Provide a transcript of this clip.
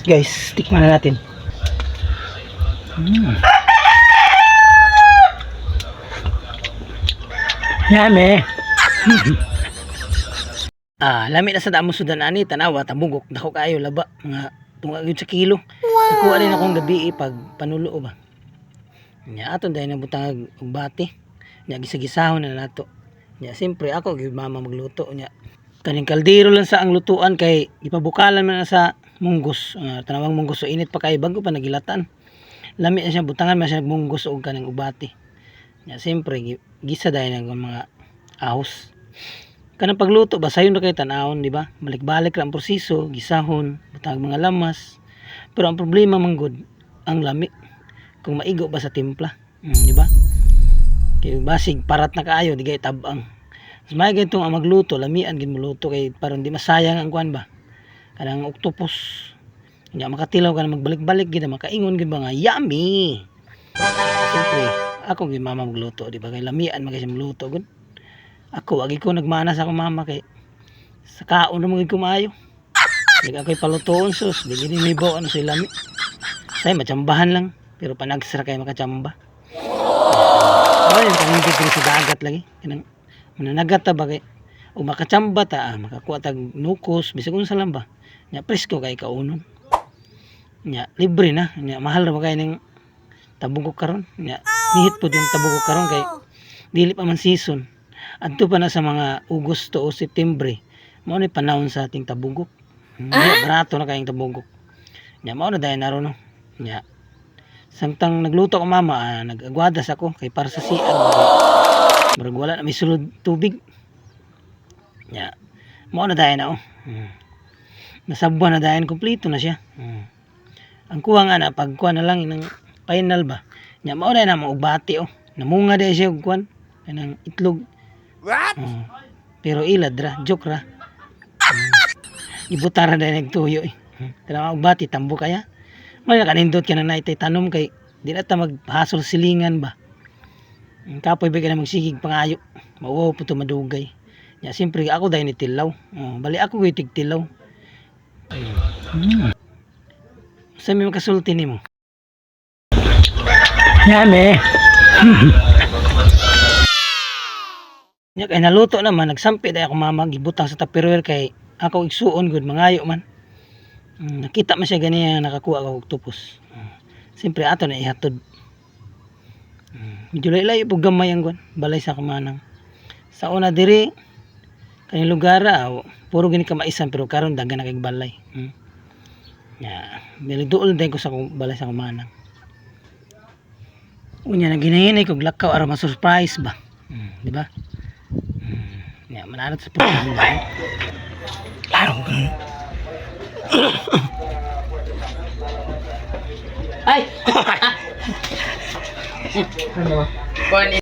Guys, tikman na natin. Yummy. Lami na sa damo sudan ani tanawa tabugok dako kayo laba mga tungag yun sa kilo. Nakuha rin akong gabi pag panulo ba. Nya aton dahil nabutang og bati. Nya gisagisahon na nato. Nya siyempre ako gyud mama magluto nya. Kaning kaldero lang sa ang lutuan kay ipabukalan man na sa munggos. Tanawang munggos so init pa kay bago pa nagilatan. Lami na siya butangan man siya munggos og kanang ubati. Nya siyempre gisa dahil ng mga ahos. Kanang pagluto ba sayon na kay tanawon di ba? Balik-balik ra ang proseso, gisahon, butang mga lamas. Pero ang problema manggod ang lami. Kung maigo ba sa timpla, di ba? Kay basig parat na kaayo di kay tabang. Mas may gaytong ang magluto, lamian gid muluto kay para hindi masayang ang kuan ba. Kanang octopus. Nya makatilaw ka na magbalik-balik gid makaingon gid ba nga yummy. Siyempre, ako gid mama magluto, di ba? Kay lamian magay magluto gud. Ako agi ko nagmana sa akong mama kay sa kaon na mga kumayo. Di ako'y palutoon sus, di gini may ano sa lami. Say machambahan lang. Pero panagsara kayo makachamba. Ay, kanang dito sa dagat lagi. Kanang mananagat ta ba kay o makachamba ta, makakuha tag nukos, bisag unsa lang ba. Nya presko kay kaunon. Nya libre na, nya mahal ra ba kay ning tabugok karon. Nya nihit pud yung tabugok karon kay dili pa man season. Adto pa na sa mga Agosto o Setyembre. Mao ni panahon sa ating tabugok. Nya barato na kayong tabugok. Nya mao na dayon naron no. Nya samtang nagluto ko mama, nag-agwadas ako kay para sa sian. Murag wala na may sulod tubig. Nya, mao na dayon na oh. Nasabwa na dayon kompleto na siya. Ang kuha nga na pagkuha na lang ng final ba. Nya mao na mga ugbati oh. Namunga dayon siya og kuan kanang itlog. What? Pero ilad ra, joke ra. Ibutara dayon nagtuyo eh. Kanang ugbati tambo kaya. May nakanindot ka na naitay tanom kay di na ta maghasol silingan ba. Kapoy ba ka na magsigig pangayo. Mauwaw po ito madugay. Ya, siyempre ako dahil ni tilaw. Bali ako ko tigtilaw. Saan may makasulti ni mo? Yame. Ya, kay naluto naman. Nagsampi dahil ako mama. Gibutang sa tupperware kay ako igsuon good mangayo man. Nakita man siya ganyan nakakuha ako octopus. Siyempre ato na ihatod. Medyo layo po gamay ang balay sa kamanang. Sa una diri kaning lugar puro gini kamaisan pero karon daghan na kay balay. Ya, niliduol din ko sa balay sa kamanang. Unya na ginahinay ko lakaw ara ma-surprise ba. Di ba? Ya, mananat sa pagkain. Claro. Ay! Ano? Kuan